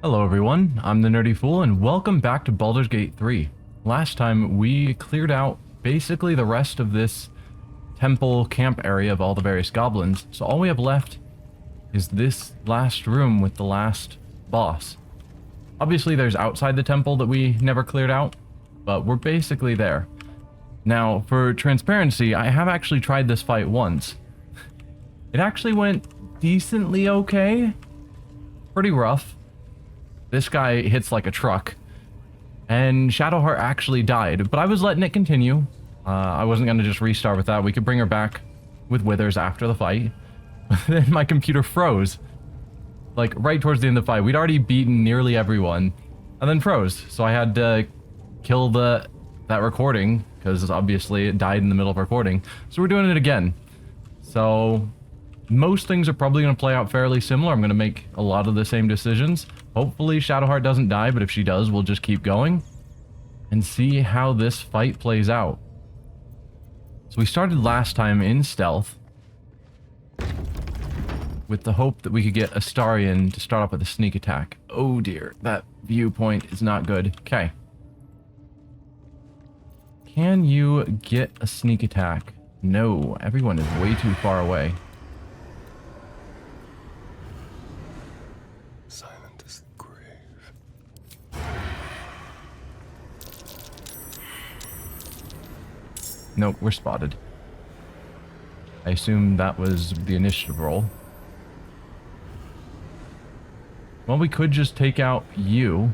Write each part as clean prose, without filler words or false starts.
Hello everyone, I'm the Nerdy Fool and welcome back to Baldur's Gate 3. Last time we cleared out basically the rest of this temple camp area of all the various goblins, so all we have left is this last room with the last boss. Obviously there's outside the temple that we never cleared out, but we're basically there. Now for transparency, I have actually tried this fight once. It actually went decently okay, pretty rough. This guy hits like a truck, and Shadowheart actually died, but I was letting it continue. I wasn't going to just restart with that. We could bring her back with Withers after the fight. Then my computer froze, like right towards the end of the fight. We'd already beaten nearly everyone, and then froze. So I had to kill that recording, because obviously it died in the middle of recording. So we're doing it again. So most things are probably going to play out fairly similar. I'm going to make a lot of the same decisions. Hopefully Shadowheart doesn't die, but if she does, we'll just keep going and see how this fight plays out. So we started last time in stealth with the hope that we could get Astarion to start off with a sneak attack. Oh dear, that viewpoint is not good. Okay. Can you get a sneak attack? No, everyone is way too far away. Nope, we're spotted. I assume that was the initiative roll. Well, we could just take out you,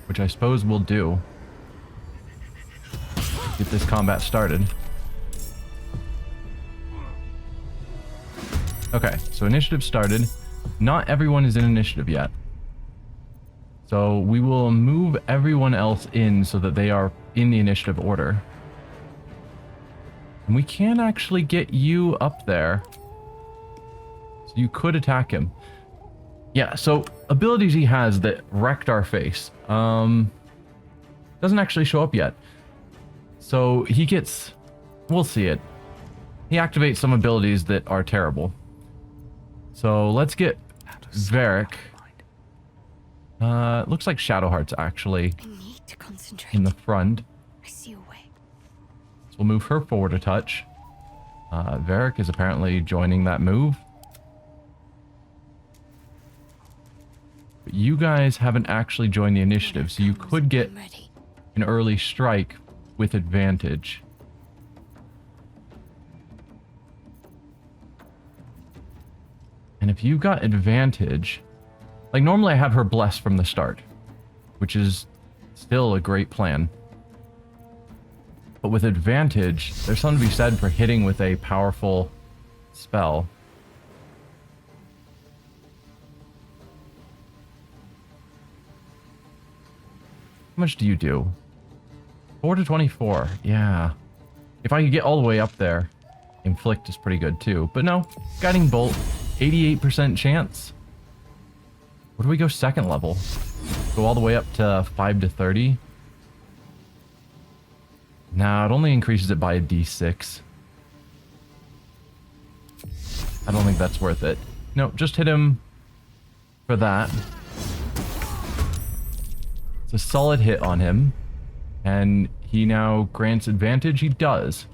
which I suppose we'll do. Get this combat started. Okay, so initiative started. Not everyone is in initiative yet. So we will move everyone else in so that they are in the initiative order. And we can actually get you up there. So you could attack him. Yeah, so abilities he has that wrecked our face. Doesn't actually show up yet. So he gets... We'll see it. He activates some abilities that are terrible. So let's get Varric. Looks like Shadowheart's actually in the front. We'll move her forward a touch. Varric is apparently joining that move. But you guys haven't actually joined the initiative, so you could get an early strike with advantage. And if you've got advantage... Like, normally I have her blessed from the start, which is still a great plan. But with advantage, there's something to be said for hitting with a powerful spell. How much do you do? 4 to 24. Yeah. If I could get all the way up there, Inflict is pretty good too. But no, Guiding Bolt, 88% chance. Where do we go second level? Go all the way up to 5 to 30? Nah, it only increases it by a d6. I don't think that's worth it. No, just hit him for that. It's a solid hit on him. And he now grants advantage. He does.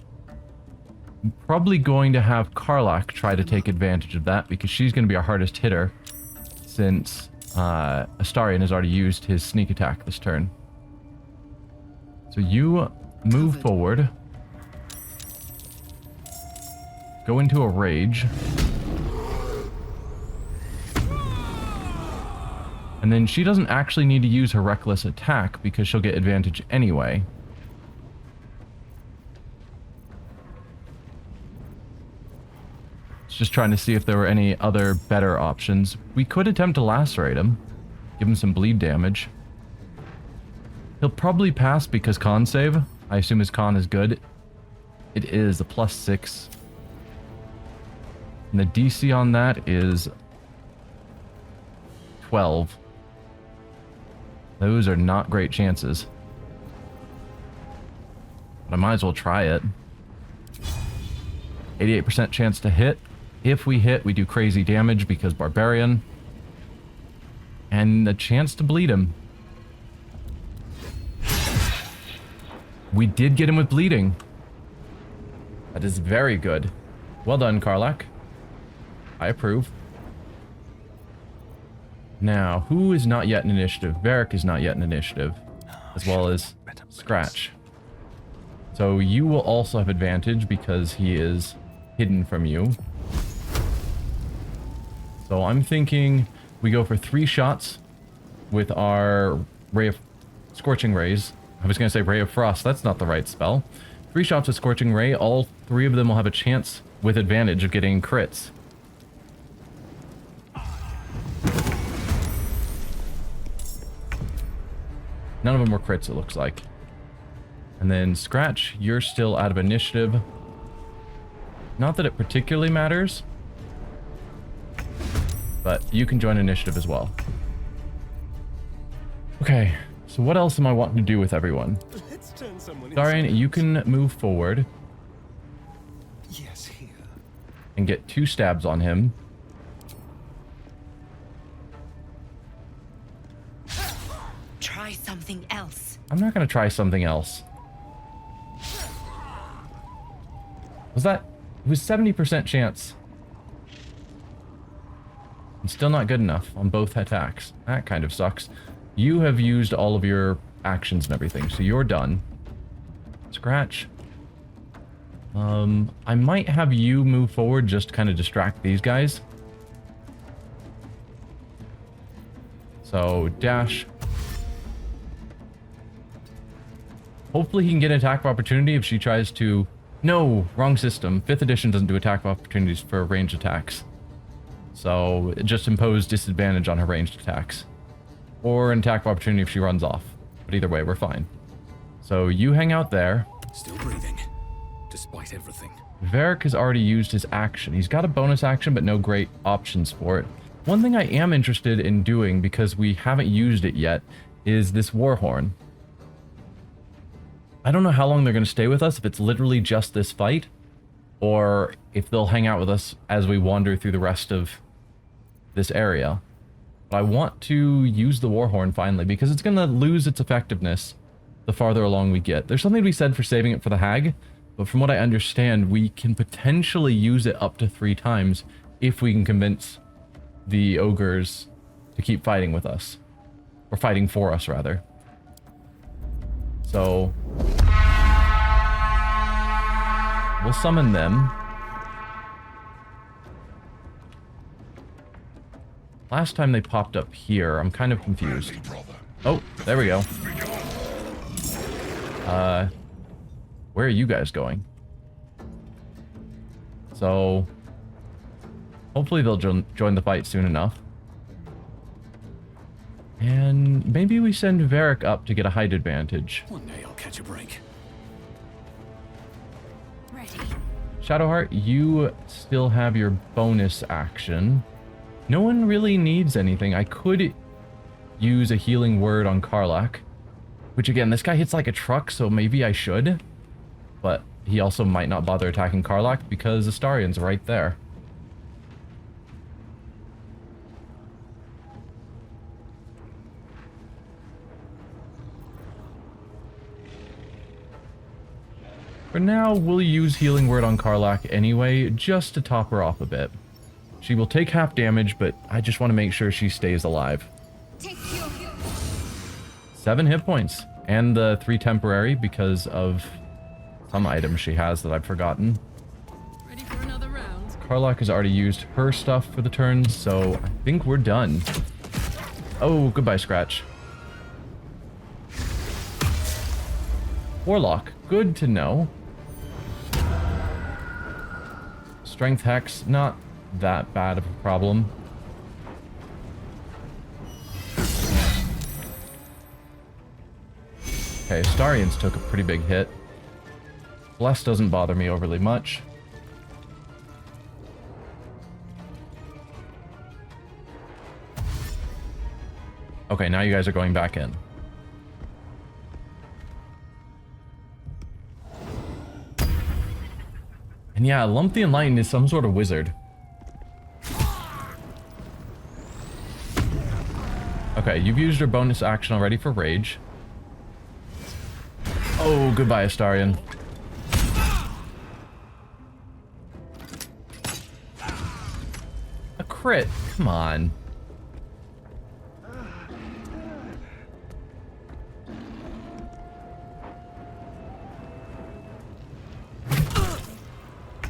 I'm probably going to have Karlach try to take advantage of that because she's going to be our hardest hitter since Astarion has already used his sneak attack this turn. So you... move forward. Go into a rage. And then she doesn't actually need to use her reckless attack because she'll get advantage anyway. Just trying to see if there were any other better options. We could attempt to lacerate him. Give him some bleed damage. He'll probably pass because con save. I assume his con is good. It is a +6. And the DC on that is 12. Those are not great chances. But I might as well try it. 88% chance to hit. If we hit, we do crazy damage because Barbarian. And a chance to bleed him. We did get him with bleeding. That is very good. Well done, Karlach. I approve. Now, who is not yet in initiative? Varric is not yet in initiative, as well as Scratch. So you will also have advantage because he is hidden from you. So I'm thinking we go for 3 shots with our Ray of Scorching Rays. I was going to say Ray of Frost. That's not the right spell. 3 shots with Scorching Ray. All 3 of them will have a chance with advantage of getting crits. None of them were crits, it looks like. And then Scratch, you're still out of initiative. Not that it particularly matters, but you can join initiative as well. Okay, so what else am I wanting to do with everyone? Darian, you can move forward. Yes, here. And get 2 stabs on him. Try something else. I'm not going to try something else. Was that... It was 70% chance. And still not good enough on both attacks. That kind of sucks. You have used all of your actions and everything, so you're done. Scratch. I might have you move forward just to kind of distract these guys. So, dash. Hopefully he can get an attack of opportunity if she tries to... No! Wrong system. 5th edition doesn't do attack of opportunities for ranged attacks. So, it just imposed disadvantage on her ranged attacks. Or an attack of opportunity if she runs off. But either way, we're fine. So, you hang out there. Still breathing, despite everything. Varric has already used his action. He's got a bonus action, but no great options for it. One thing I am interested in doing, because we haven't used it yet, is this Warhorn. I don't know how long they're going to stay with us, if it's literally just this fight, or if they'll hang out with us as we wander through the rest of this area. But I want to use the Warhorn finally, because it's going to lose its effectiveness the farther along we get. There's something to be said for saving it for the Hag, but from what I understand, we can potentially use it up to 3 times if we can convince the ogres to keep fighting with us. Or fighting for us, rather. So... we'll summon them. Last time they popped up here, I'm kind of confused. Oh, there we go. Where are you guys going? So, hopefully they'll join the fight soon enough. And maybe we send Varric up to get a height advantage. One day I'll catch a break. Ready. Shadowheart, you still have your bonus action. No one really needs anything. I could use a healing word on Karlach. Which again, this guy hits like a truck, so maybe I should. But he also might not bother attacking Karlach because Astarion's right there. For now, we'll use Healing Word on Karlach anyway, just to top her off a bit. She will take half damage, but I just want to make sure she stays alive. 7 hit points, and the 3 temporary because of some items she has that I've forgotten. Ready for another round? Karlach has already used her stuff for the turn, so I think we're done. Oh, goodbye, Scratch. Warlock, good to know. Strength Hex, not that bad of a problem. Okay, Astarion's took a pretty big hit. Bless doesn't bother me overly much. Okay, now you guys are going back in. And yeah, Lump the Enlightened is some sort of wizard. Okay, you've used your bonus action already for rage. Oh, goodbye, Astarion. A crit? Come on.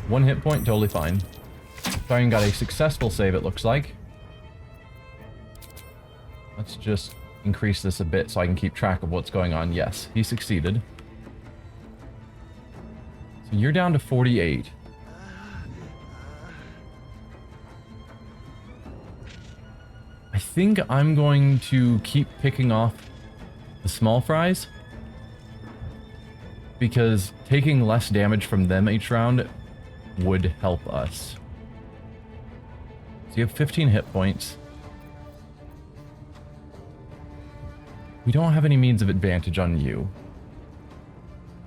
One hit point, totally fine. Astarion got a successful save, it looks like. Let's just increase this a bit so I can keep track of what's going on. Yes, he succeeded. So you're down to 48. I think I'm going to keep picking off the small fries, because taking less damage from them each round would help us. So you have 15 hit points. We don't have any means of advantage on you,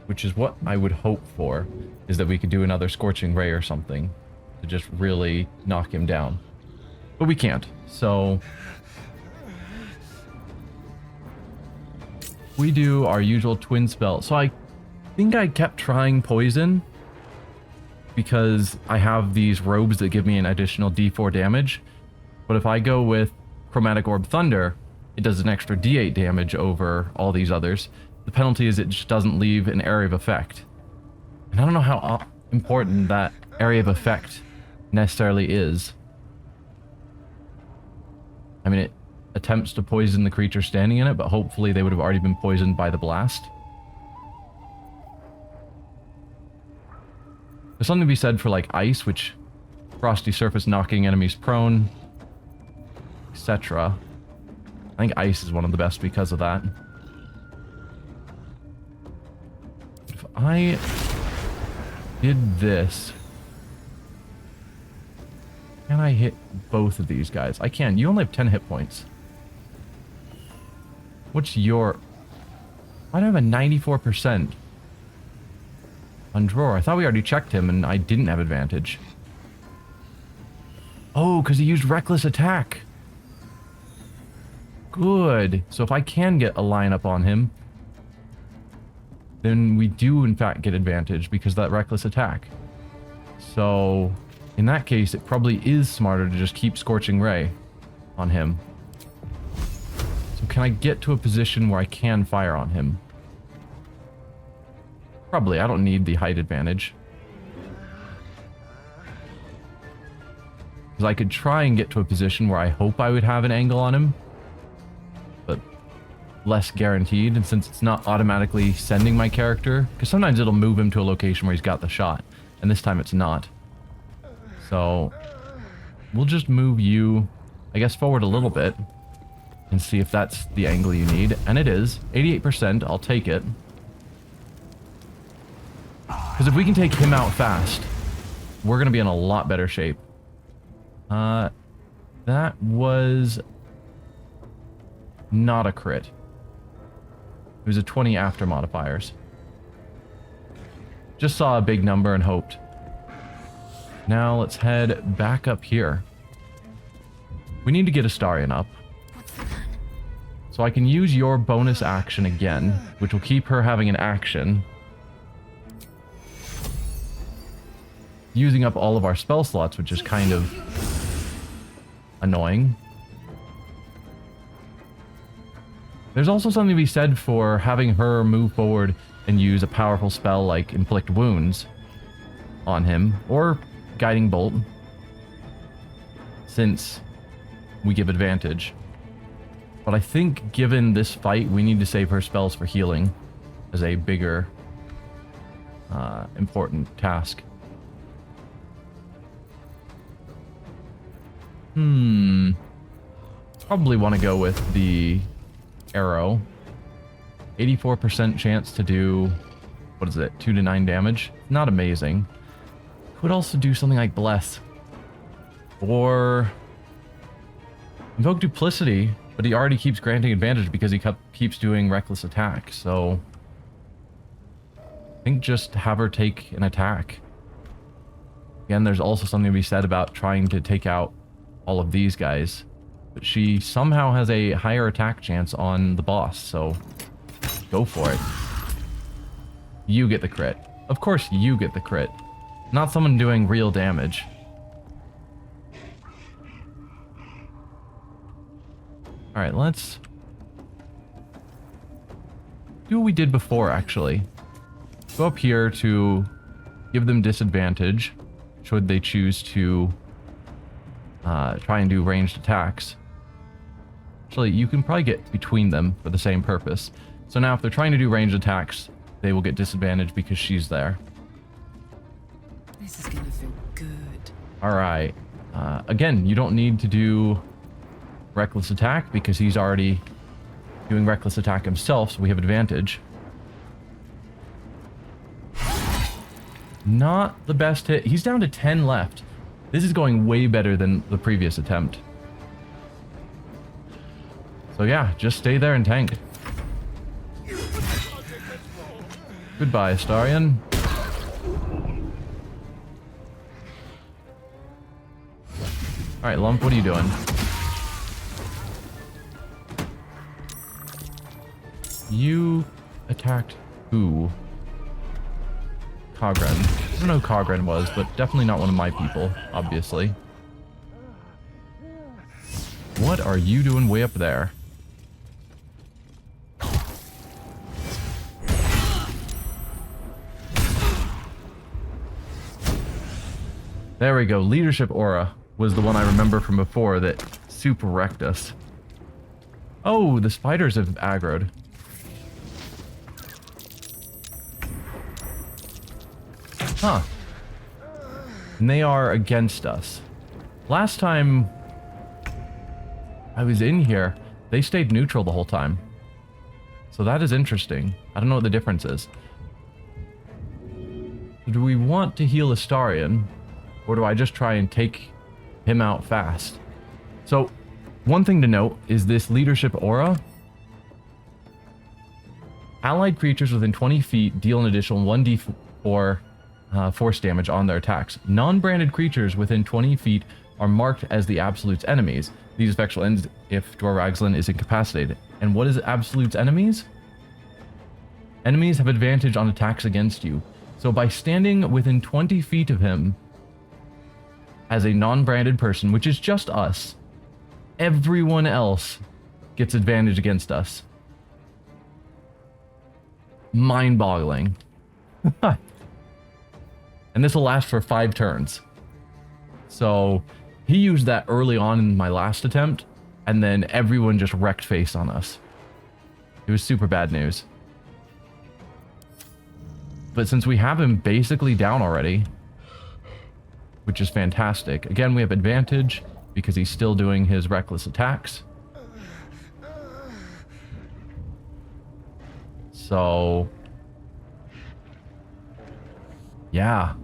which is what I would hope for, is that we could do another Scorching Ray or something to just really knock him down. But we can't, so we do our usual twin spell. So I think I kept trying poison because I have these robes that give me an additional D4 damage. But if I go with Chromatic Orb Thunder, it does an extra D8 damage over all these others. The penalty is it just doesn't leave an area of effect. And I don't know how important that area of effect necessarily is. I mean, it attempts to poison the creature standing in it, but hopefully they would have already been poisoned by the blast. There's something to be said for, like, ice, which frosty surface knocking enemies prone, etc. I think ice is one of the best because of that. If I did this, can I hit both of these guys? I can. You only have 10 hit points. What's your... Why do I have a 94% on Dror? I thought we already checked him and I didn't have advantage. Oh, because he used Reckless Attack. Good. So if I can get a lineup on him, then we do in fact get advantage because of that Reckless Attack. So in that case, it probably is smarter to just keep Scorching Ray on him. So can I get to a position where I can fire on him? Probably. I don't need the height advantage. Because I could try and get to a position where I hope I would have an angle on him, but less guaranteed. And since it's not automatically sending my character, because sometimes it'll move him to a location where he's got the shot, and this time it's not. So we'll just move you, I guess, forward a little bit and see if that's the angle you need. And it is. 88%, I'll take it. Because if we can take him out fast, we're going to be in a lot better shape. That was not a crit. It was a 20 after modifiers. Just saw a big number and hoped. Now let's head back up here. We need to get Astarion up. So I can use your bonus action again, which will keep her having an action. Using up all of our spell slots, which is kind of annoying. There's also something to be said for having her move forward and use a powerful spell like Inflict Wounds on him, or Guiding Bolt, since we give advantage. But I think given this fight, we need to save her spells for healing as a bigger, important task. Probably want to go with the arrow. 84% chance to do, what is it, 2 to 9 damage? Not amazing. Could also do something like Bless. Or Invoke Duplicity, but he already keeps granting advantage because he keeps doing Reckless Attack, so I think just have her take an attack. Again, there's also something to be said about trying to take out all of these guys but she somehow has a higher attack chance on the boss, so go for it. You get the crit. Of course you get the crit. Not someone doing real damage. Alright, let's do what we did before, actually. Go up here to give them disadvantage, should they choose to try and do ranged attacks. Actually, you can probably get between them for the same purpose. So now if they're trying to do ranged attacks, they will get disadvantage because she's there. This is gonna feel good. Alright. Again, you don't need to do reckless attack because he's already doing reckless attack himself, so we have advantage. Not the best hit. He's down to 10 left. This is going way better than the previous attempt. So yeah, just stay there and tank. Goodbye, Astarion. Alright, Lump, what are you doing? You attacked who? Kagren. I don't know who Kagren was, but definitely not one of my people, obviously. What are you doing way up there? There we go. Leadership Aura was the one I remember from before that super wrecked us. Oh, the spiders have aggroed. Huh. And they are against us. Last time I was in here, they stayed neutral the whole time. So that is interesting. I don't know what the difference is. Do we want to heal Astarion? Or do I just try and take him out fast? So, one thing to note is this leadership aura. Allied creatures within 20 feet deal an additional 1d4 force damage on their attacks. Non-branded creatures within 20 feet are marked as the Absolute's enemies. These effects will end if Dror Ragzlin is incapacitated. And what is Absolute's enemies? Enemies have advantage on attacks against you. So by standing within 20 feet of him as a non-branded person, which is just us, everyone else gets advantage against us. Mind-boggling. And this will last for 5 turns. So he used that early on in my last attempt, and then everyone just wrecked face on us. It was super bad news. But since we have him basically down already, which is fantastic. Again, we have advantage because he's still doing his reckless attacks. So, yeah.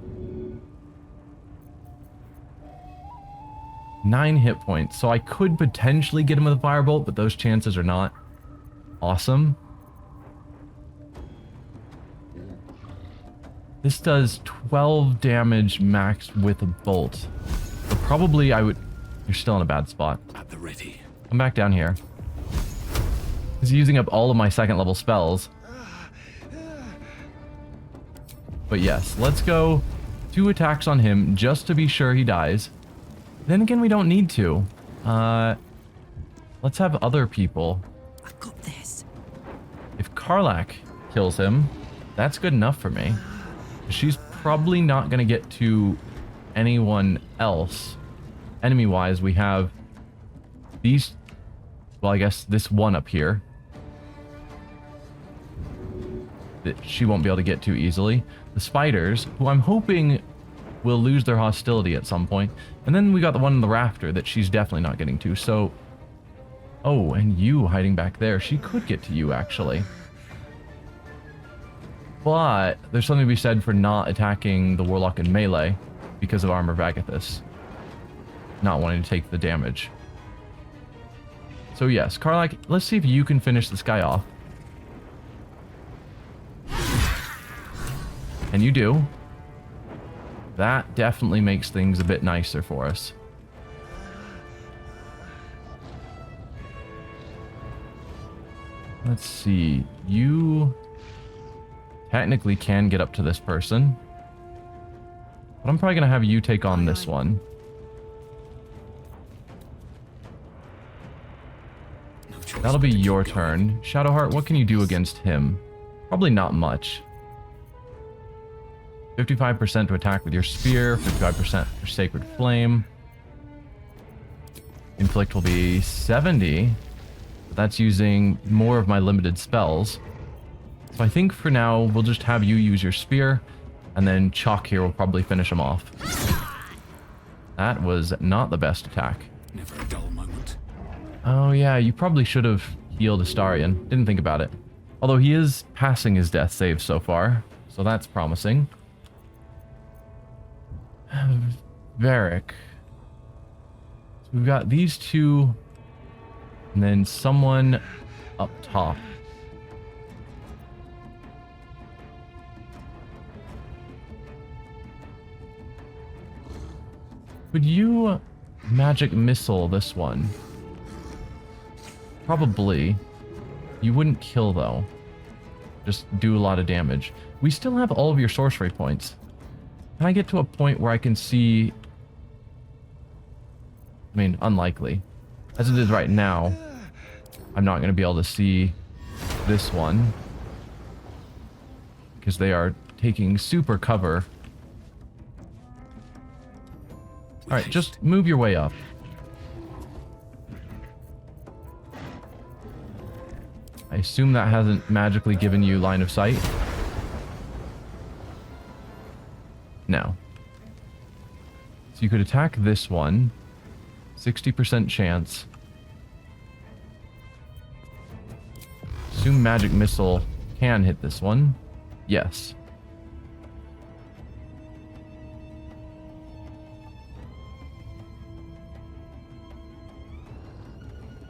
9 hit points. So I could potentially get him with a firebolt, but those chances are not awesome. This does 12 damage max with a bolt. So probably I would... You're still in a bad spot. At the ready. Come back down here. He's using up all of my 2nd level spells. But yes, let's go 2 attacks on him just to be sure he dies. Then again, we don't need to. Let's have other people. I got this. If Karlach kills him, that's good enough for me. She's probably not going to get to anyone else. Enemy-wise, we have these... Well, I guess this one up here that she won't be able to get to easily. The spiders, who I'm hoping will lose their hostility at some point. And then we got the one in the rafter that she's definitely not getting to. So... Oh, and you hiding back there. She could get to you, actually. But there's something to be said for not attacking the Warlock in melee because of Armor of Agathis. Not wanting to take the damage. So yes, Karlach, let's see if you can finish this guy off. And you do. That definitely makes things a bit nicer for us. Let's see. You technically can get up to this person. But I'm probably going to have you take on this one. No choice That'll but be to keep your going. turn. Shadowheart, what can you do against him? Probably not much. 55% to attack with your spear, 55% for Sacred Flame. Inflict will be 70. But that's using more of my limited spells. So I think for now, we'll just have you use your spear, and then Chalk here will probably finish him off. That was not the best attack. Never a dull moment. Oh yeah, you probably should have healed Astarion. Didn't think about it. Although he is passing his death save so far, so that's promising. Varric. So we've got these two, and then someone up top. Would you magic missile this one? Probably. You wouldn't kill though. Just do a lot of damage. We still have all of your sorcery points. Can I get to a point where I can see... I mean, unlikely. As it is right now, I'm not going to be able to see this one. Because they are taking super cover. Alright, just move your way up. I assume that hasn't magically given you line of sight? No. So you could attack this one. 60% chance. Assume magic missile can hit this one. Yes.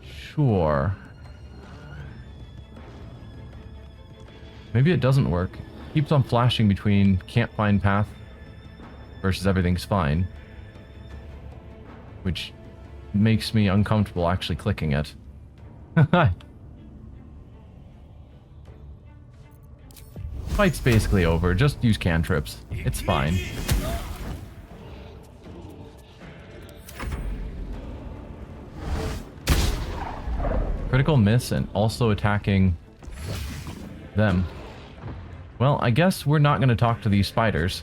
Sure. Maybe it doesn't work. Keeps on flashing between can't find path versus everything's fine. Which makes me uncomfortable actually clicking it. Fight's basically over. Just use cantrips. It's fine. Critical miss and also attacking them. Well, I guess we're not going to talk to these spiders.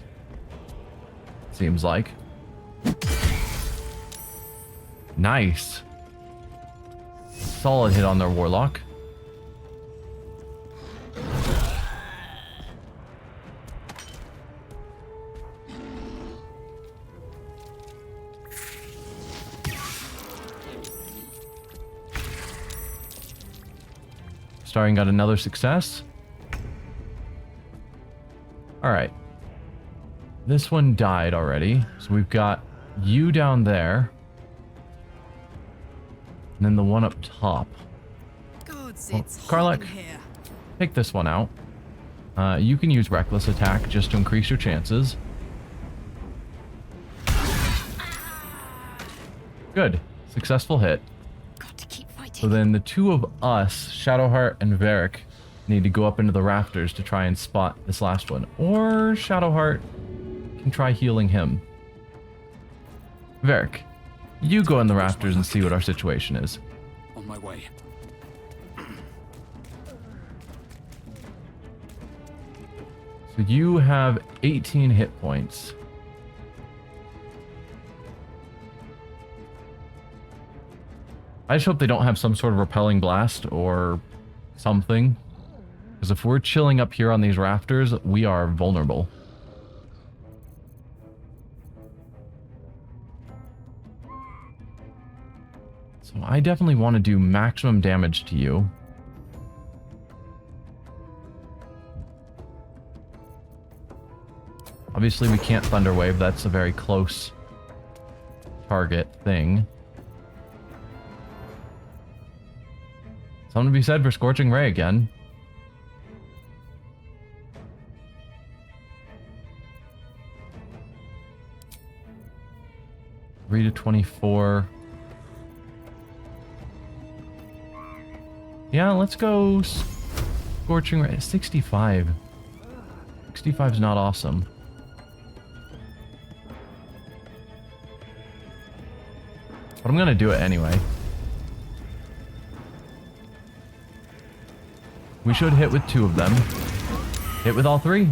Seems like. Nice. Solid hit on their warlock. Starring got another success. Alright. This one died already. So we've got you down there. And then the one up top. Gods, Well, it's Karlach, hot in here. take this one out. You can use Reckless Attack just to increase your chances. Good. Successful hit. Got to keep fighting. So then the two of us, Shadowheart and Varric, need to go up into the rafters to try and spot this last one. Or Shadowheart can try healing him. Varric, you go in the rafters and see what our situation is. On my way. So you have 18 hit points. I just hope they don't have some sort of repelling blast or something. Because if we're chilling up here on these rafters, we are vulnerable. So I definitely want to do maximum damage to you. Obviously we can't Thunder Wave, that's a very close target thing. Something to be said for Scorching Ray again. Read to 24. Yeah, let's go scorching ray. 65. 65 is not awesome. But I'm gonna do it anyway. We should hit with 2 of them. Hit with all 3.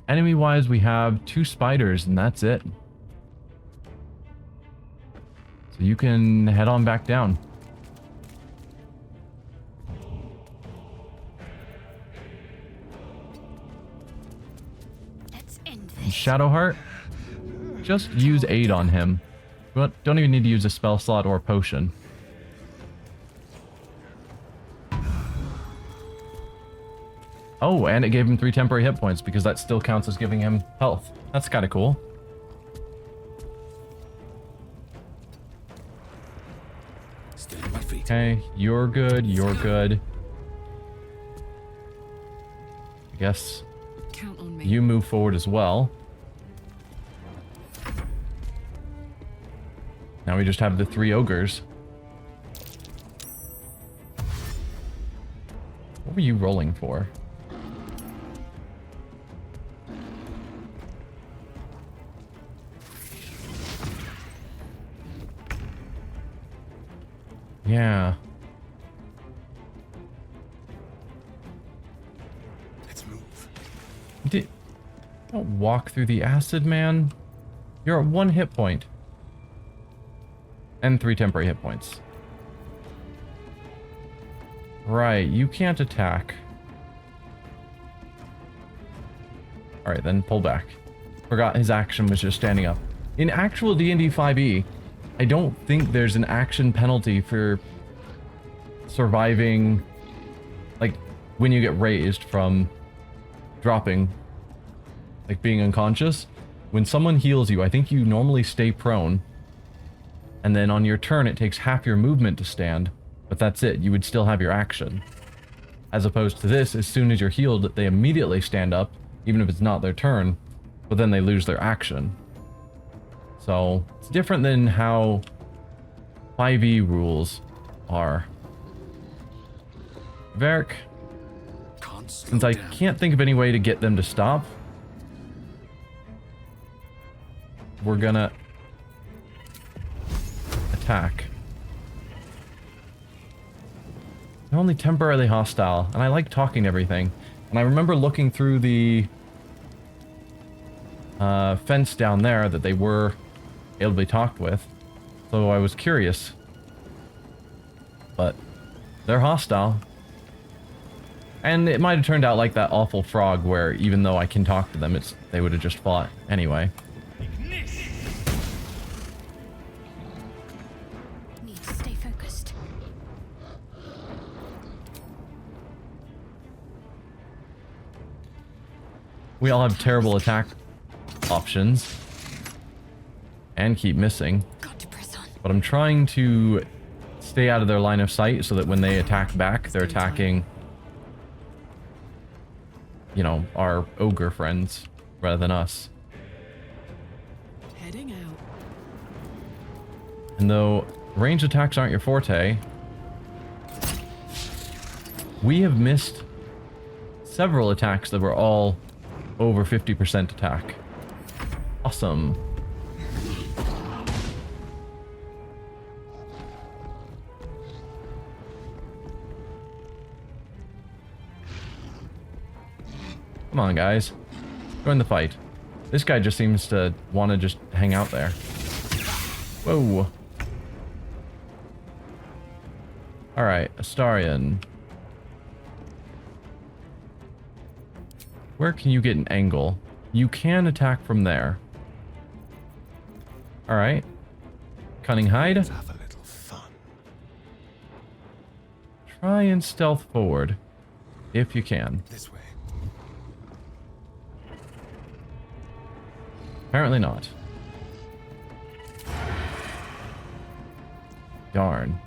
Enemy-wise, we have 2 spiders, and that's it. So you can head on back down. Let's end And this. Shadowheart, just use aid on him. But don't even need to use a spell slot or potion. Oh, and it gave him 3 temporary hit points because that still counts as giving him health. That's kind of cool. Stay on my feet. Okay, you're good, you're good. I guess Count on me. you move forward as well. Now we just have the 3 ogres. What were you rolling for? Yeah. Let's move. Don't walk through the acid, man. You're at 1 hit point. And 3 temporary hit points. Right, you can't attack. Alright, then pull back. Forgot his action was just standing up. In actual D&D 5e, I don't think there's an action penalty for surviving, like, when you get raised from dropping, like being unconscious. When someone heals you, I think you normally stay prone, and then on your turn it takes half your movement to stand, but that's it. You would still have your action. As opposed to this, as soon as you're healed, they immediately stand up, even if it's not their turn, but then they lose their action. So, it's different than how 5e rules are. Varric, Can't slow since I down. can't think of any way to get them to stop, we're gonna attack. They're only temporarily hostile, and I like talking to everything. And I remember looking through the fence down there that they were able to be talked with, so I was curious. But they're hostile. And it might have turned out like that awful frog where even though I can talk to them, they would have just fought anyway. Need to stay focused. We all have terrible attack options and keep missing, Got to press on. but I'm trying to stay out of their line of sight so that when they attack back, they're attacking, you know, our ogre friends rather than us. Heading out. And though ranged attacks aren't your forte, we have missed several attacks that were all over 50% attack. Awesome. Come on, guys. Join the fight. This guy just seems to want to just hang out there. Whoa. Alright, Astarion. Where can you get an angle? You can attack from there. Alright. Cunning Hide. Let's have a little fun. Try and stealth forward. If you can. This way. Apparently not. Darn.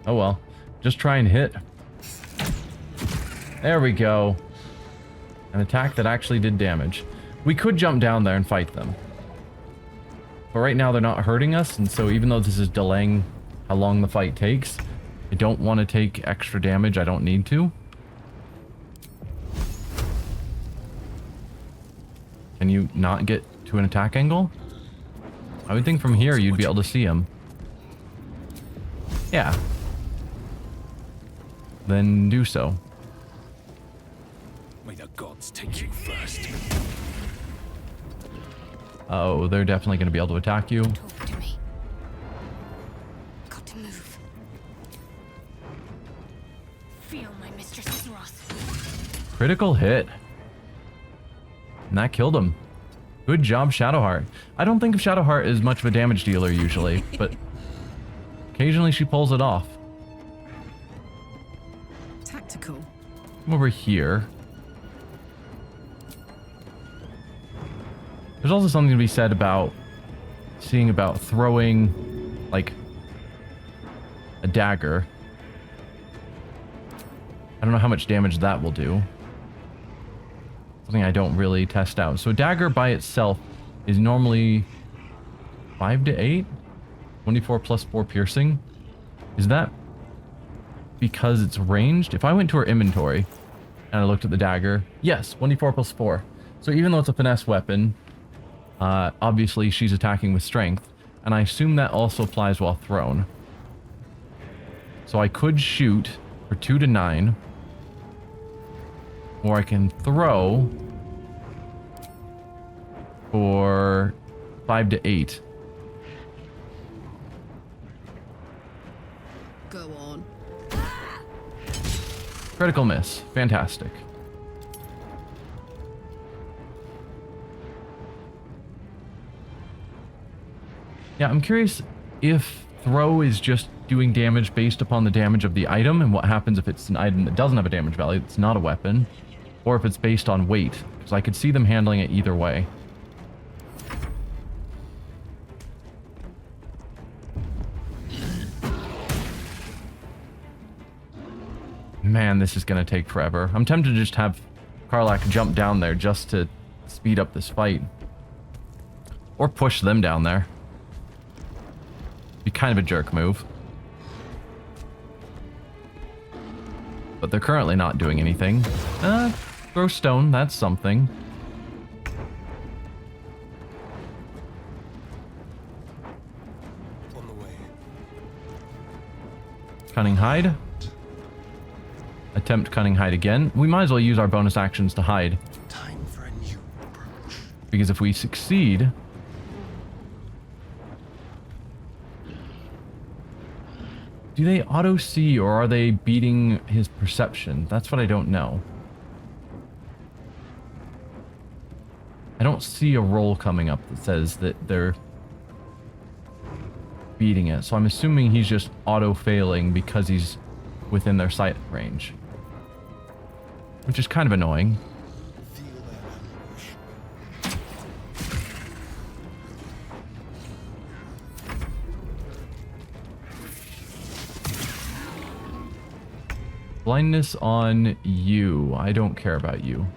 Oh well. Just try and hit. There we go. An attack that actually did damage. We could jump down there and fight them. But right now they're not hurting us, and so even though this is delaying how long the fight takes, I don't want to take extra damage I don't need to. Can you not get to an attack angle? I would think from here you'd be able to see him. Yeah. Then do so. May the gods take you first. Oh, they're definitely going to be able to attack you. Talk to me. Got to move. Feel my mistress's wrath. Critical hit. And that killed him. Good job, Shadowheart. I don't think of Shadowheart as much of a damage dealer usually, but occasionally she pulls it off. Tactical. Come over here. There's also something to be said about seeing about throwing, like, a dagger. I don't know how much damage that will do. Something I don't really test out. So a dagger by itself is normally 5 to 8? 24 plus 4 piercing. Is that because it's ranged? If I went to her inventory and I looked at the dagger, yes, 24 plus 4. So even though it's a finesse weapon, obviously she's attacking with strength, and I assume that also applies while thrown. So I could shoot for 2 to 9, or I can throw for 5 to 8. Go on. Critical miss. Fantastic. Yeah, I'm curious if throw is just doing damage based upon the damage of the item, and what happens if it's an item that doesn't have a damage value, it's not a weapon, or if it's based on weight, because I could see them handling it either way. Man, this is going to take forever. I'm tempted to just have Karlach jump down there just to speed up this fight. Or push them down there. Be kind of a jerk move. But they're currently not doing anything. Throw stone, that's something. On the way. Cunning hide. Attempt cunning hide again. We might as well use our bonus actions to hide. Time for a new approach. Because if we succeed... Do they auto-see, or are they beating his perception? That's what I don't know. I don't see a roll coming up that says that they're beating it. So I'm assuming he's just auto-failing because he's within their sight range. Which is kind of annoying. Feel that anguish. Blindness on you. I don't care about you.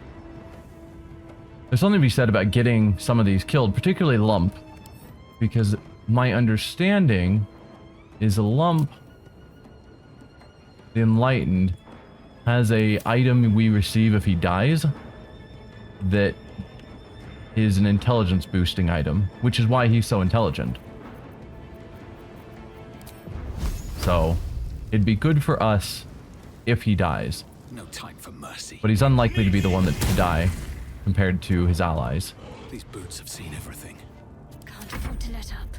There's something to be said about getting some of these killed, particularly Lump, because my understanding is Lump, the Enlightened, has a item we receive if he dies that is an intelligence boosting item, which is why he's so intelligent. So, it'd be good for us if he dies. No time for mercy. But he's unlikely to be the one that to die compared to his allies. These boots have seen everything. Can't afford to let up.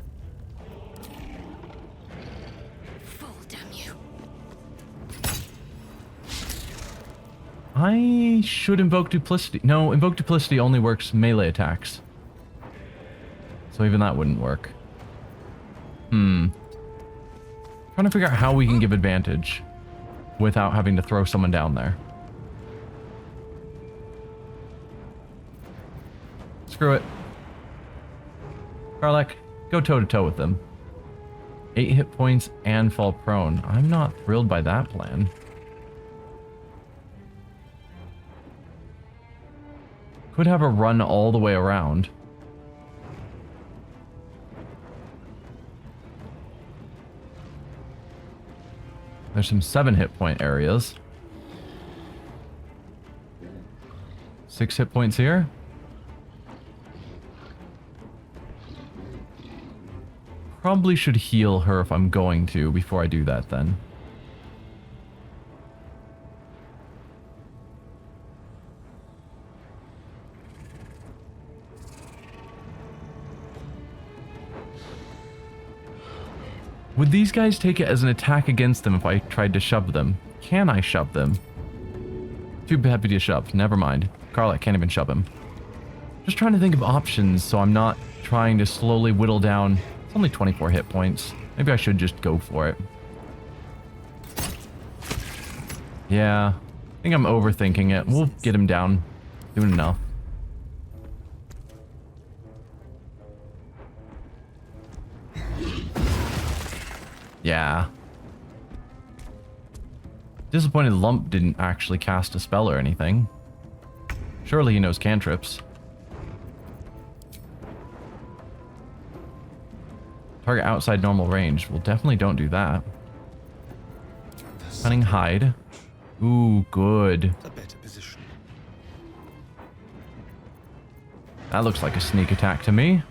Fall, damn you. I should invoke duplicity. No, invoke duplicity only works melee attacks. So even that wouldn't work. Trying to figure out how we can give advantage without having to throw someone down there. Screw it. Karlach, go toe-to-toe with them. 8 hit points and fall prone. I'm not thrilled by that plan. Could have a run all the way around. There's some 7 hit point areas. 6 hit points here. Probably should heal her if I'm going to before I do that then. Would these guys take it as an attack against them if I tried to shove them? Can I shove them? Too happy to shove. Never mind. Carla can't even shove him. Just trying to think of options so I'm not trying to slowly whittle down. It's only 24 hit points. Maybe I should just go for it. Yeah. I think I'm overthinking it. We'll get him down. Doing enough. Yeah. Disappointed Lump didn't actually cast a spell or anything. Surely he knows cantrips. Target outside normal range. Well, definitely don't do that. Cunning Hide. Ooh, good. A better position. That looks like a sneak attack to me.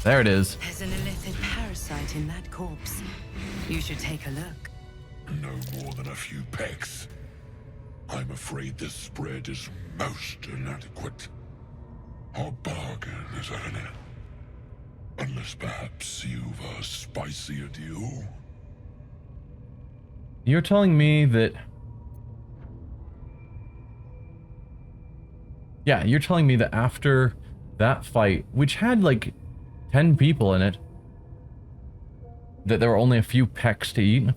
There it is. There's an illithid parasite in that corpse. You should take a look. No more than a few pecks. I'm afraid this spread is most inadequate. Our bargain is at an end. Unless perhaps you've a spicier deal? You're telling me that... Yeah, you're telling me that after that fight, which had like 10 people in it, that there were only a few pecks to eat?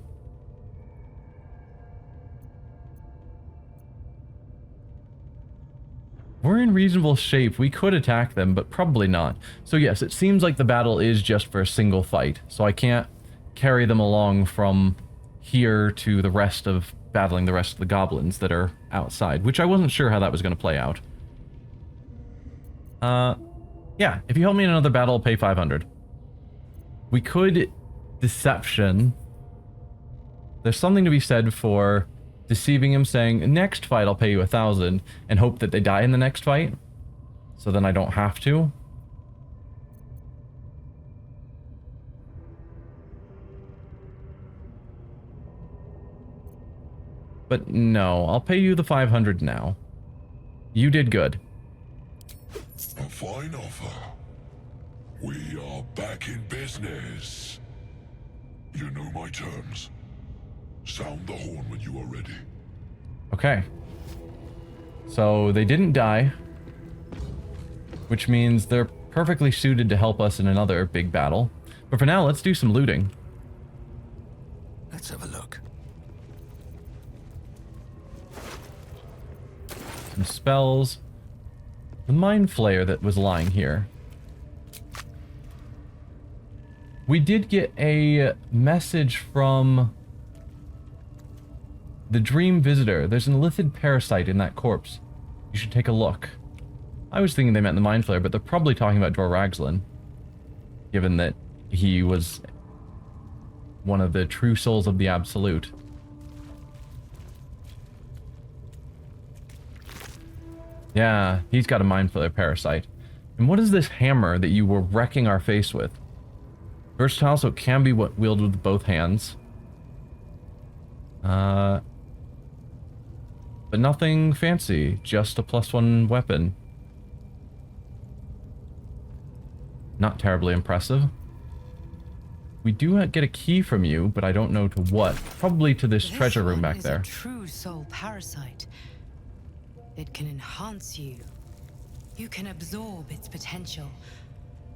We're in reasonable shape. We could attack them, but probably not. So yes, it seems like the battle is just for a single fight. So I can't carry them along from here to the rest of battling the rest of the goblins that are outside, which I wasn't sure how that was going to play out. Yeah, if you help me in another battle, I'll pay 500. We could deception. There's something to be said for deceiving him, saying, next fight I'll pay you 1,000, and hope that they die in the next fight, so then I don't have to. But no, I'll pay you the 500 now. You did good. A fine offer. We are back in business. You know my terms. Sound the horn when you are ready. Okay. So they didn't die, which means they're perfectly suited to help us in another big battle. But for now, let's do some looting. Let's have a look. Some spells. The mind flayer that was lying here. We did get a message from the Dream Visitor. There's an illithid parasite in that corpse. You should take a look. I was thinking they meant the mind flayer, but they're probably talking about Dror Ragzlin, given that he was one of the true souls of the Absolute. Yeah, he's got a mind flayer parasite. And what is this hammer that you were wrecking our face with? Versatile, so it can be wielded with both hands. But nothing fancy, just a +1 weapon. Not terribly impressive. We do get a key from you, but I don't know to what. Probably to this treasure room back there. This one is a true soul parasite. It can enhance you. You can absorb its potential.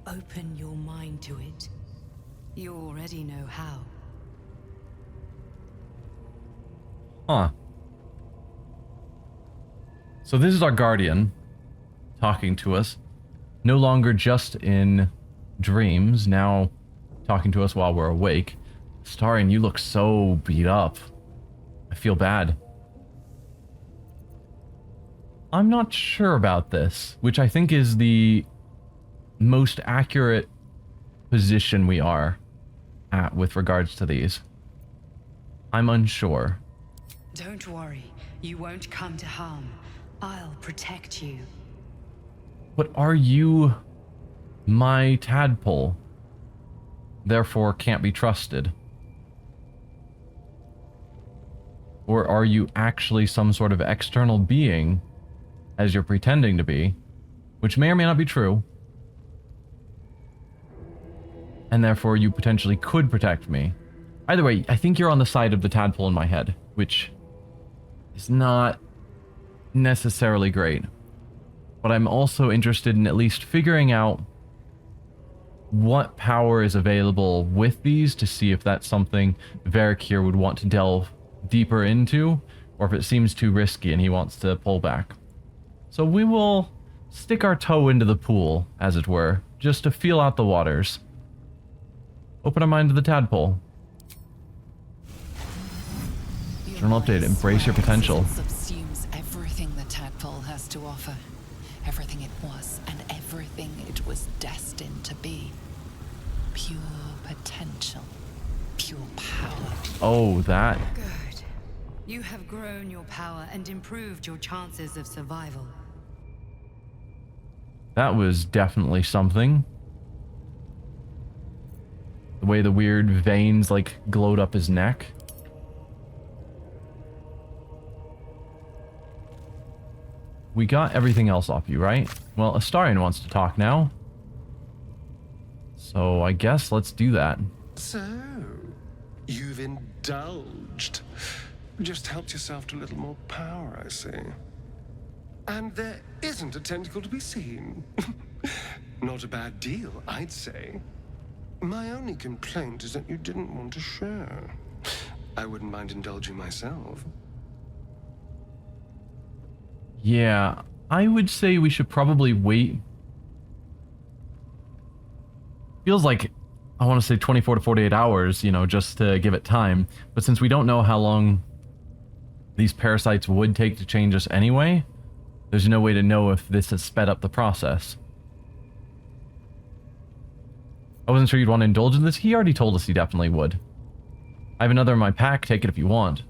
Open your mind to it. You already know how. Huh. So this is our guardian talking to us. No longer just in dreams, now talking to us while we're awake. Starian, you look so beat up. I feel bad. I'm not sure about this, which I think is the most accurate position we are. at with regards to these. I'm unsure. Don't worry, you won't come to harm. I'll protect you. But are you my tadpole? Therefore can't be trusted? Or are you actually some sort of external being, as you're pretending to be, which may or may not be true, and therefore you potentially could protect me? Either way, I think you're on the side of the tadpole in my head, which is not necessarily great. But I'm also interested in at least figuring out what power is available with these to see if that's something Varric here would want to delve deeper into, or if it seems too risky and he wants to pull back. So we will stick our toe into the pool, as it were, just to feel out the waters. Open our mind to the tadpole. Journal update, embrace your potential. Subsumes everything the tadpole has to offer. Everything it was and everything it was destined to be. Pure potential. Pure power. Oh, that. Good. You have grown your power and improved your chances of survival. That was definitely something. The way the weird veins, like, glowed up his neck. We got everything else off you, right? Well, Astarion wants to talk now. So I guess let's do that. So, you've indulged. Just helped yourself to a little more power, I see. And there isn't a tentacle to be seen. Not a bad deal, I'd say. My only complaint is that you didn't want to share. I wouldn't mind indulging myself. Yeah, I would say we should probably wait. Feels like, I want to say 24 to 48 hours, you know, just to give it time. But since we don't know how long these parasites would take to change us anyway, there's no way to know if this has sped up the process. I wasn't sure you'd want to indulge in this. He already told us he definitely would. I have another in my pack. Take it if you want.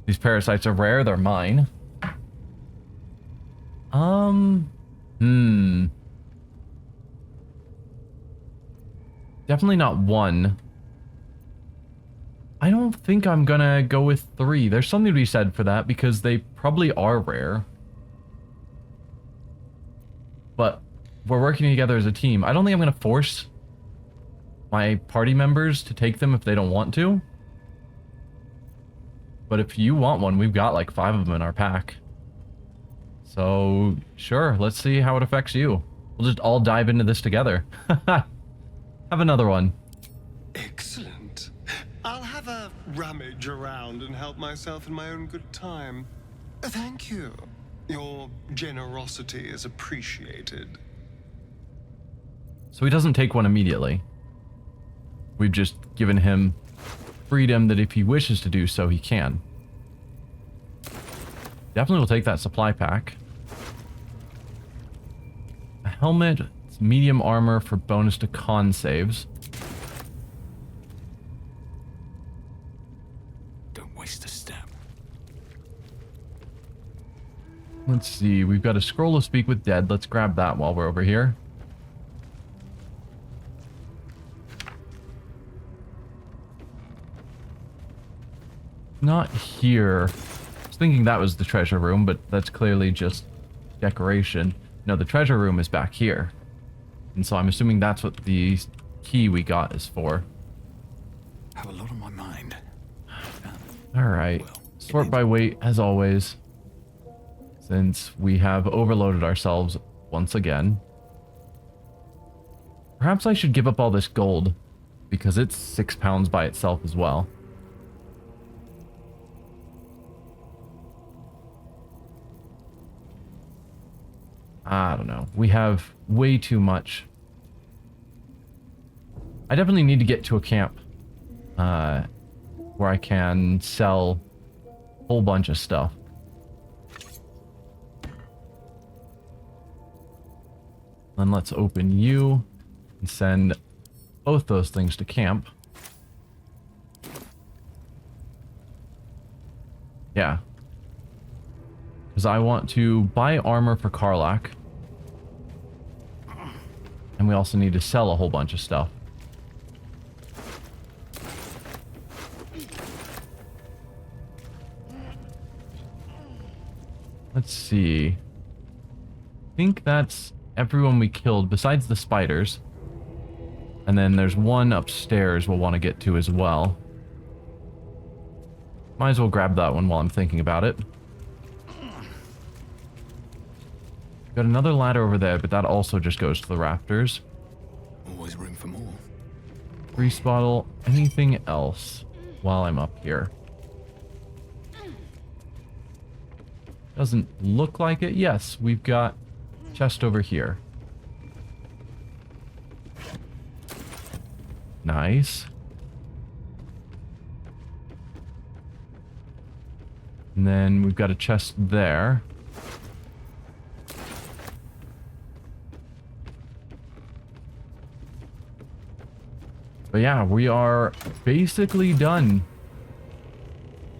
These parasites are rare. They're mine. Definitely not one. I don't think I'm gonna go with 3. There's something to be said for that because they probably are rare. But we're working together as a team. I don't think I'm gonna force my party members to take them if they don't want to. But if you want one, we've got like 5 of them in our pack. So, sure, let's see how it affects you. We'll just all dive into this together. Have another one. Excellent. I'll have a rummage around and help myself in my own good time. Thank you. Your generosity is appreciated. So he doesn't take one immediately. We've just given him freedom that if he wishes to do so, he can. Definitely will take that supply pack. A helmet, it's medium armor for bonus to con saves. Don't waste a step. Let's see, we've got a scroll of Speak with Dead. Let's grab that while we're over here. Not here. I was thinking that was the treasure room, but that's clearly just decoration. No, the treasure room is back here. And so I'm assuming that's what the key we got is for. Have a lot on my mind. Alright. Sort by weight, as always. Since we have overloaded ourselves once again. Perhaps I should give up all this gold, because it's 6 pounds by itself as well. I don't know. We have way too much. I definitely need to get to a camp where I can sell a whole bunch of stuff. Then let's open you and send both those things to camp. Yeah. Because I want to buy armor for Karlach. And we also need to sell a whole bunch of stuff. Let's see. I think that's everyone we killed besides the spiders. And then there's one upstairs we'll want to get to as well. Might as well grab that one while I'm thinking about it. Got another ladder over there, but that also just goes to the rafters. Always room for more. Grease bottle. Anything else while I'm up here? Doesn't look like it. Yes, we've got chest over here. Nice. And then we've got a chest there. But yeah, we are basically done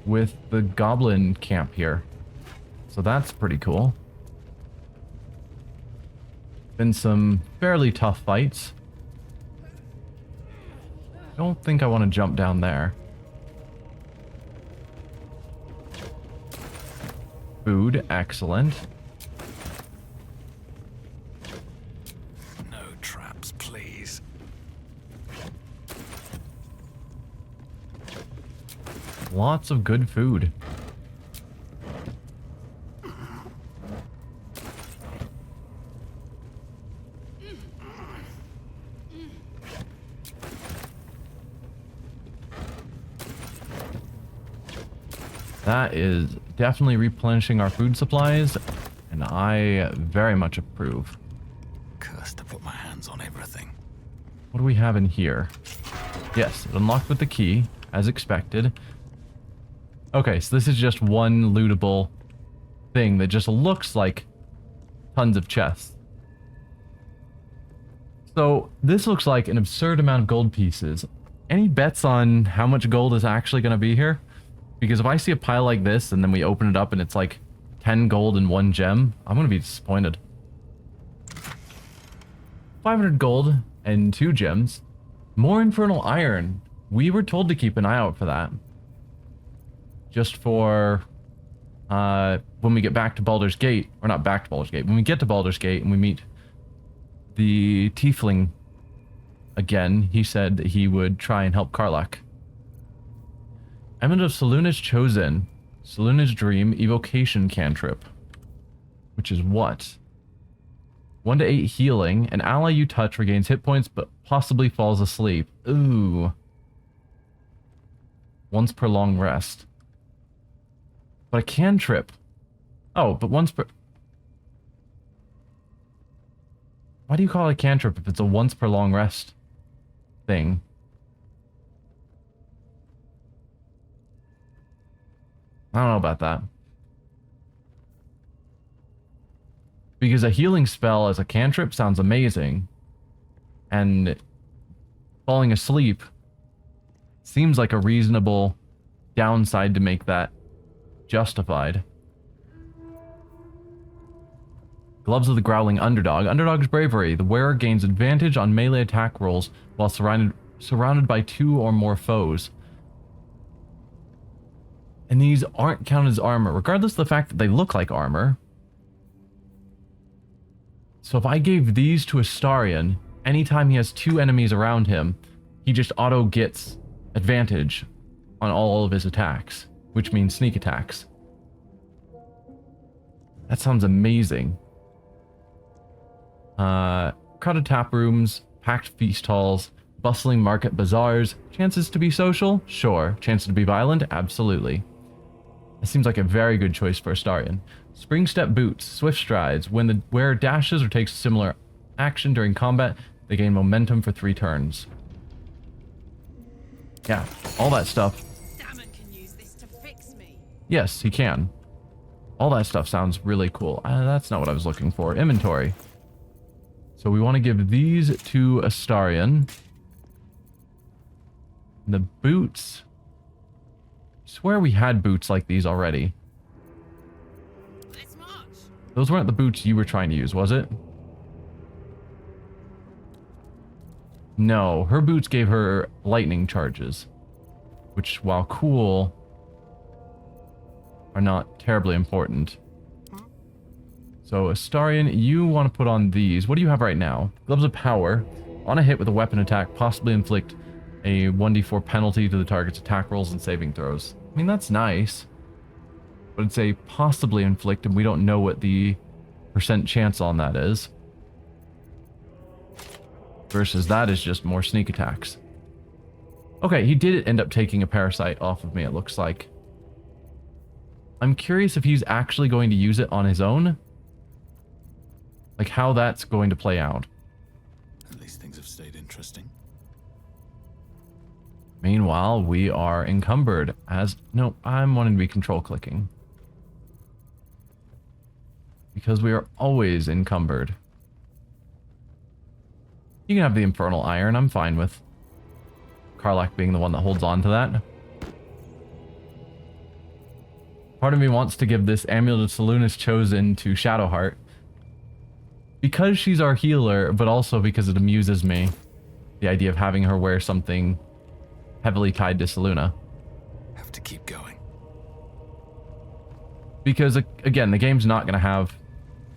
with the goblin camp here. So that's pretty cool. Been some fairly tough fights. Don't think I want to jump down there. Food, excellent. No traps, please. Lots of good food. That is definitely replenishing our food supplies, and I very much approve. Cursed to put my hands on everything. What do we have in here? Yes, unlocked with the key, as expected. Okay, so this is just one lootable thing that just looks like tons of chests. So this looks like an absurd amount of gold pieces. Any bets on how much gold is actually going to be here? Because if I see a pile like this and then we open it up and it's like 10 gold and 1 gem, I'm going to be disappointed. 500 gold and 2 gems. More infernal iron. We were told to keep an eye out for that. Just for when we get back to Baldur's Gate. Or not back to Baldur's Gate. When we get to Baldur's Gate and we meet the tiefling again, he said that he would try and help Karlach. Element of Selûne's Chosen. Selûne's Dream. Evocation cantrip. Which is what? 1 to 8 healing. An ally you touch regains hit points but possibly falls asleep. Ooh. Once per long rest. But a cantrip. Oh, but once per... Why do you call it a cantrip if it's a once per long rest thing? I don't know about that. Because a healing spell as a cantrip sounds amazing. And falling asleep seems like a reasonable downside to make that justified. Gloves of the Growling Underdog. Underdog's Bravery. The wearer gains advantage on melee attack rolls while surrounded by 2 or more foes. And these aren't counted as armor, regardless of the fact that they look like armor. So if I gave these to Astarion, anytime he has 2 enemies around him, he just auto gets advantage on all of his attacks, which means sneak attacks. That sounds amazing. Crowded tap rooms, packed feast halls, bustling market bazaars. Chances to be social? Sure. Chances to be violent? Absolutely. That seems like a very good choice for Astarion. Spring step boots, swift strides. When the wearer dashes or takes a similar action during combat, they gain momentum for 3 turns. Yeah, all that stuff. Damon can use this to fix me. Yes, he can. All that stuff sounds really cool. That's not what I was looking for. Inventory. So we want to give these to Astarion. The boots. swear we had boots like these already. Let's march. Those weren't the boots you were trying to use, was it? No, her boots gave her lightning charges, which, while cool, are not terribly important. So, Astarion, you want to put on these. What do you have right now? Gloves of Power. On a hit with a weapon attack, possibly inflict a 1d4 penalty to the target's attack rolls and saving throws. I mean, that's nice. But it's a possibly inflict, and we don't know what the percent chance on that is. Versus that is just more sneak attacks. Okay, he did end up taking a parasite off of me, it looks like. I'm curious if he's actually going to use it on his own. Like, how that's going to play out. At least things have stayed interesting. Meanwhile, we are encumbered as... No, I'm wanting to be control clicking. Because we are always encumbered. You can have the Infernal Iron, I'm fine with Karlach being the one that holds on to that. Part of me wants to give this Amulet of Selûne's Chosen to Shadowheart. Because she's our healer, but also because it amuses me. The idea of having her wear something heavily tied to Selûne. Have to keep going. Because, again, the game's not going to have...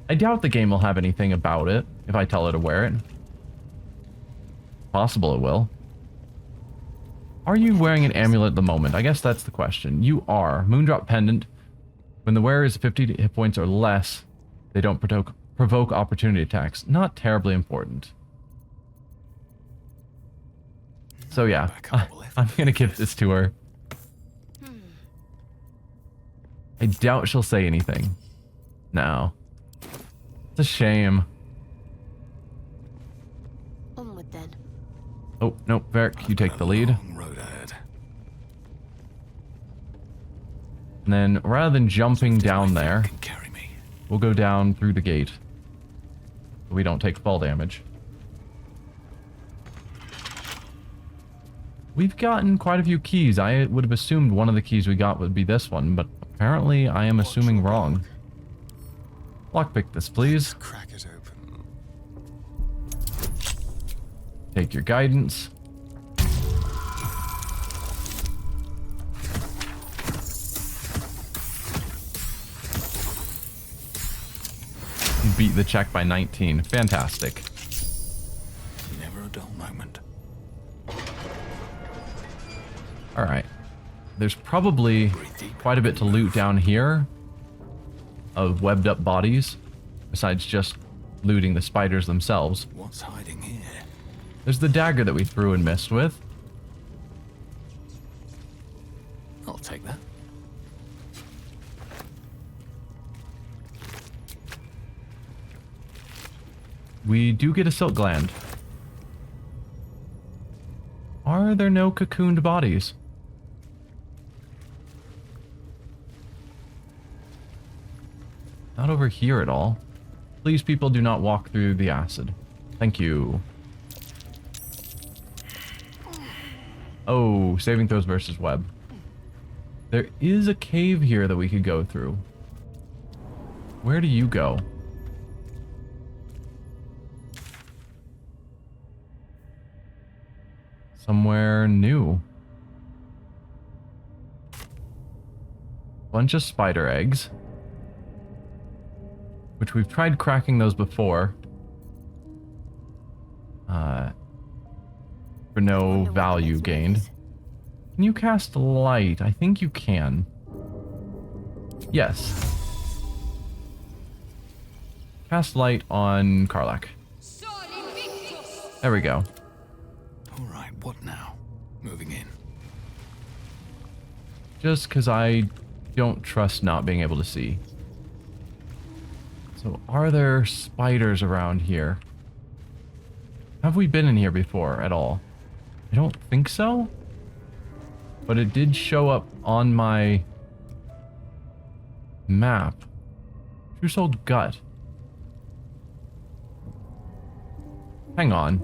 I doubt the game will have anything about it if I tell her to wear it. Possible it will. Are you wearing an amulet at the moment? I guess that's the question. You are. Moondrop Pendant. When the wearer is 50 hit points or less, they don't provoke opportunity attacks. Not terribly important. So yeah, I'm gonna give this to her. I doubt she'll say anything. No. It's a shame. Onward then. Oh, no, Varric, you take the lead. Long road ahead. And then, rather than jumping down there, Can carry me. we'll go down through the gate. So we don't take fall damage. We've gotten quite a few keys. I would have assumed one of the keys we got would be this one, but apparently I am assuming wrong. Lockpick this, please. Crack it open. Take your guidance. Beat the check by 19. Fantastic. Never a dull moment. Alright. There's probably quite a bit to loot down here of webbed up bodies, besides just looting the spiders themselves. What's hiding here? There's the dagger that we threw and missed with. I'll take that. We do get a silk gland. Are there no cocooned bodies? Not over here at all. Please, people, do not walk through the acid. Thank you. Oh, saving throws versus web. There is a cave here that we could go through. Where do you go? Somewhere new. Bunch of spider eggs. Which we've tried cracking those before. For no value gained. Can you cast light? I think you can. Yes. Cast light on Karlach. There we go. Alright, what now? Moving in. Just because I don't trust not being able to see. So, are there spiders around here? Have we been in here before at all? I don't think so. But it did show up on my map. True Souled Gut. Hang on.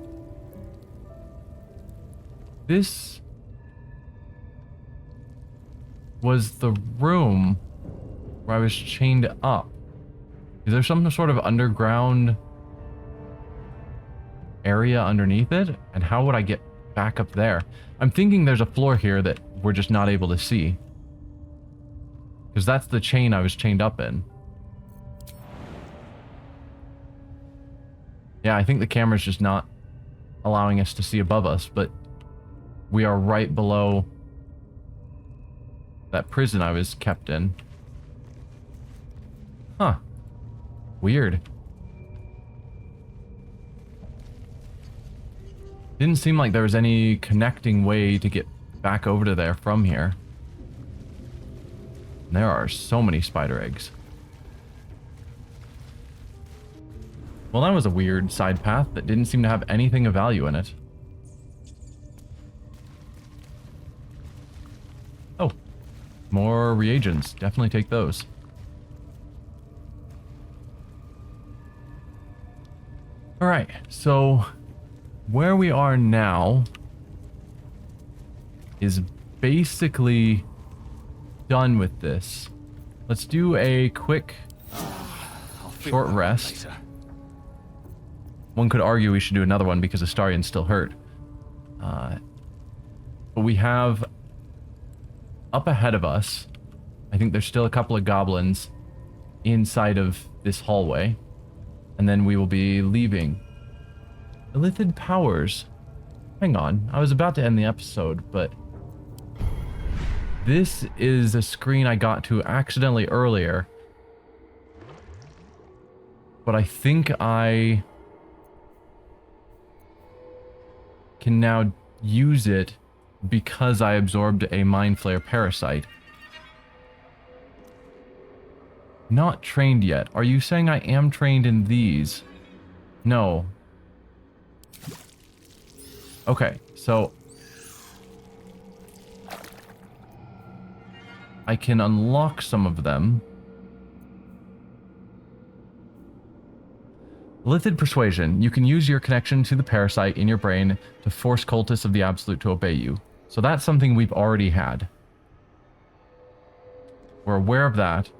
was the room where I was chained up. Is there some sort of underground area underneath it? And how would I get back up there? I'm thinking there's a floor here that we're just not able to see. Because that's the chain I was chained up in. Yeah, I think the camera's just not allowing us to see above us, but we are right below that prison I was kept in. Huh. Weird. Didn't seem like there was any connecting way to get back over to there from here. There are so many spider eggs. Well, that was a weird side path that didn't seem to have anything of value in it. Oh, more reagents. Definitely take those. Alright, so where we are now is basically done with this. Let's do a quick short rest. One could argue we should do another one because Astarion's still hurt. But we have up ahead of us, I think there's still a couple of goblins inside of this hallway. And then we will be leaving. Illithid powers. Hang on, I was about to end the episode, but this is a screen I got to accidentally earlier. But I think I can now use it because I absorbed a mind flayer parasite. Not trained yet. Are you saying I am trained in these? No. Okay, so I can unlock some of them. Illithid Persuasion. You can use your connection to the parasite in your brain to force cultists of the Absolute to obey you. So that's something we've already had. We're aware of that.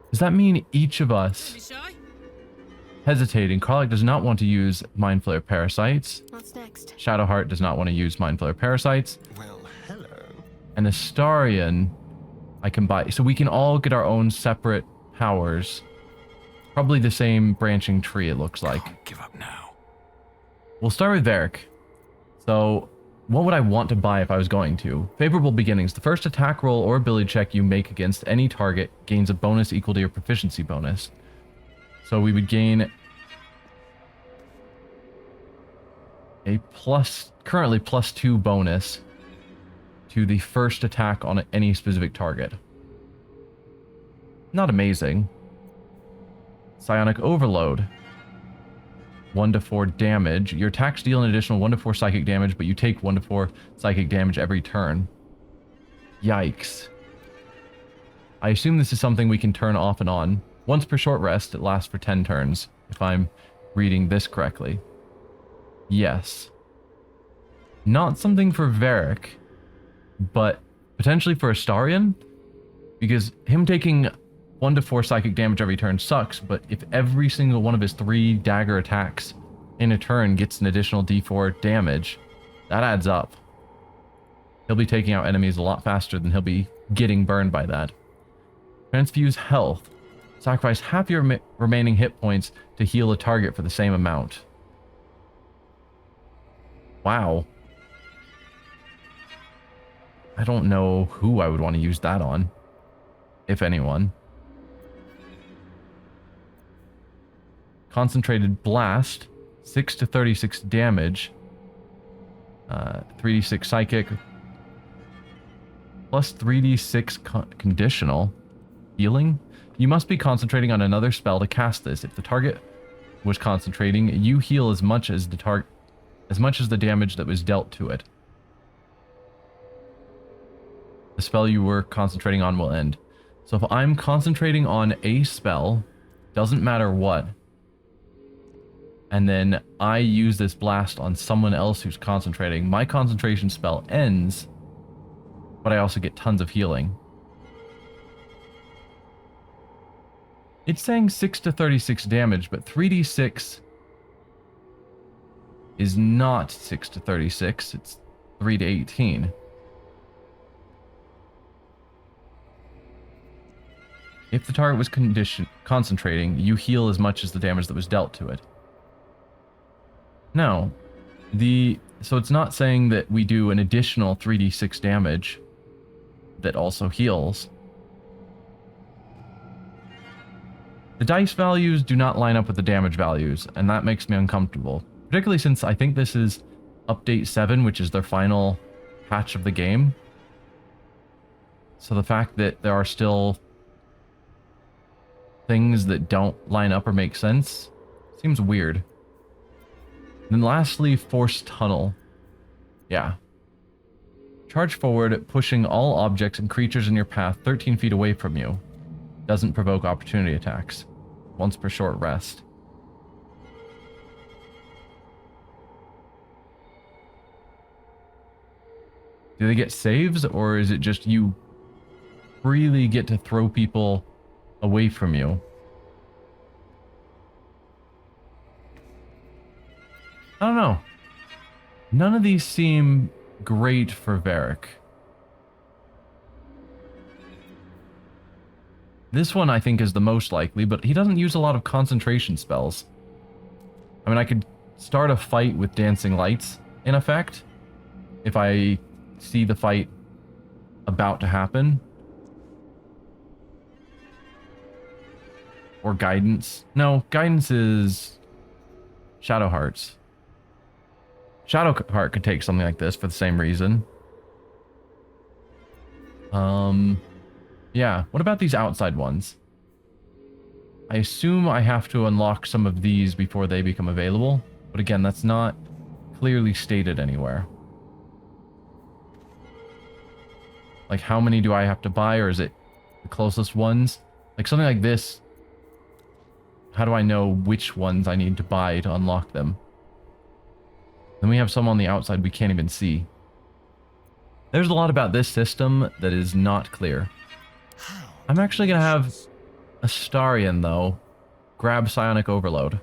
Does that mean each of us... Hesitating. Karlach does not want to use Mind Flayer parasites. What's next? Shadowheart does not want to use Mind Flayer parasites. Well, hello. And Astarion, I can buy. So we can all get our own separate powers. Probably the same branching tree, it looks like. Can't give up now. We'll start with Varric. So, what would I want to buy if I was going to? Favorable beginnings. The first attack roll or ability check you make against any target gains a bonus equal to your proficiency bonus. So we would gain a currently +2 bonus to the first attack on any specific target. Not amazing. Psionic Overload. 1 to 4 damage. Your attacks deal an additional 1 to 4 psychic damage, but you take 1 to 4 psychic damage every turn. Yikes. I assume this is something we can turn off and on. Once per short rest, it lasts for 10 turns, if I'm reading this correctly. Yes. Not something for Varric, but potentially for Astarion, because him taking 1 to 4 psychic damage every turn sucks, but if every single one of his 3 dagger attacks in a turn gets an additional d4 damage, that adds up. He'll be taking out enemies a lot faster than he'll be getting burned by that. Transfuse Health. Sacrifice half your remaining hit points to heal a target for the same amount. Wow. I don't know who I would want to use that on, if anyone. Concentrated Blast. 6 to 36 damage. 3d6 psychic. Plus 3d6 conditional. Healing. You must be concentrating on another spell to cast this. If the target was concentrating, you heal as much as the damage that was dealt to it. The spell you were concentrating on will end. So if I'm concentrating on a spell, doesn't matter what, and then I use this blast on someone else who's concentrating, my concentration spell ends, but I also get tons of healing. It's saying 6 to 36 damage, but 3d6 is not 6 to 36, it's 3 to 18. If the target was concentrating, you heal as much as the damage that was dealt to it. No. So it's not saying that we do an additional 3d6 damage that also heals. The dice values do not line up with the damage values, and that makes me uncomfortable. Particularly since I think this is update 7, which is their final patch of the game. So the fact that there are still things that don't line up or make sense seems weird. And then lastly, forced tunnel. Yeah. Charge forward, pushing all objects and creatures in your path 13 feet away from you. Doesn't provoke opportunity attacks. Once per short rest. Do they get saves, or is it just you freely get to throw people away from you? I don't know. None of these seem great for Varric. This one I think is the most likely, but he doesn't use a lot of concentration spells. I mean, I could start a fight with dancing lights, in effect, if I see the fight about to happen. Or guidance. No, guidance is Shadow Hearts. Shadow Heart could take something like this for the same reason. Yeah, what about these outside ones? I assume I have to unlock some of these before they become available, but again, that's not clearly stated anywhere. Like, how many do I have to buy, or is it the closest ones? Like, something like this, how do I know which ones I need to buy to unlock them? Then we have some on the outside we can't even see. There's a lot about this system that is not clear. I'm actually going to have Astarion, though, grab Psionic Overload.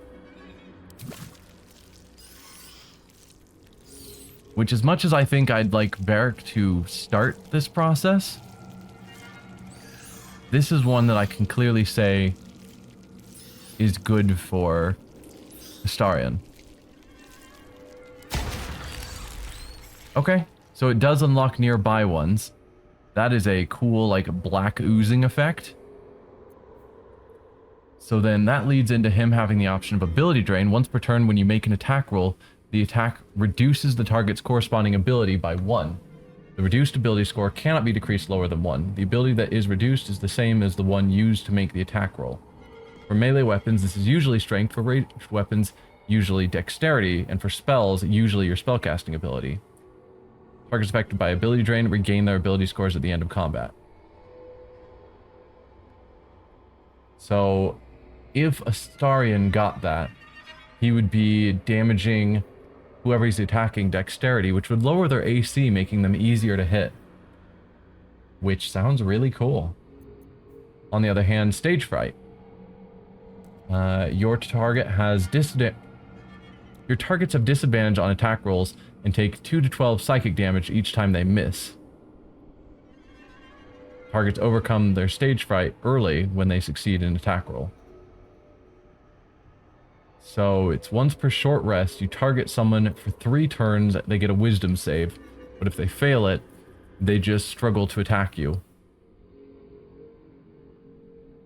Which, as much as I think I'd like Varric to start this process, this is one that I can clearly say is good for Astarion. Okay, so it does unlock nearby ones. That is a cool, like, black oozing effect. So then that leads into him having the option of ability drain. Once per turn, when you make an attack roll, the attack reduces the target's corresponding ability by 1. The reduced ability score cannot be decreased lower than 1. The ability that is reduced is the same as the one used to make the attack roll. For melee weapons, this is usually strength. For ranged weapons, usually dexterity. And for spells, usually your spellcasting ability. Targets affected by ability drain regain their ability scores at the end of combat. So, if Astarion got that, he would be damaging whoever he's attacking dexterity, which would lower their AC, making them easier to hit. Which sounds really cool. On the other hand, stage fright. Your targets have disadvantage on attack rolls and take 2 to 12 psychic damage each time they miss. Targets overcome their stage fright early when they succeed in attack roll. So it's once per short rest, you target someone for 3 turns, they get a wisdom save, but if they fail it, they just struggle to attack you.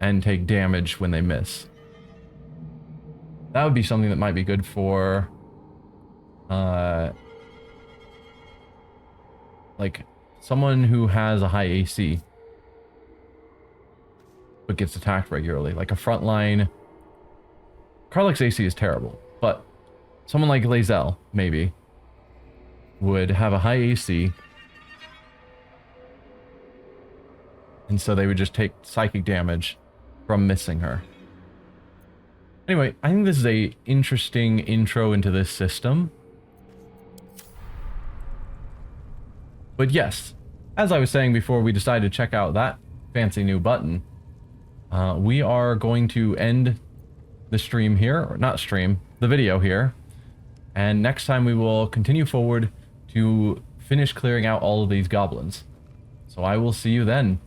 And take damage when they miss. That would be something that might be good for like someone who has a high AC but gets attacked regularly, like a frontline. Karlach's AC is terrible, but someone like Lae'zel maybe would have a high AC, and so they would just take psychic damage from missing her. Anyway, I think this is a interesting intro into this system. But yes, as I was saying before we decided to check out that fancy new button, we are going to end the stream here, or not stream, the video here. And next time we will continue forward to finish clearing out all of these goblins. So I will see you then.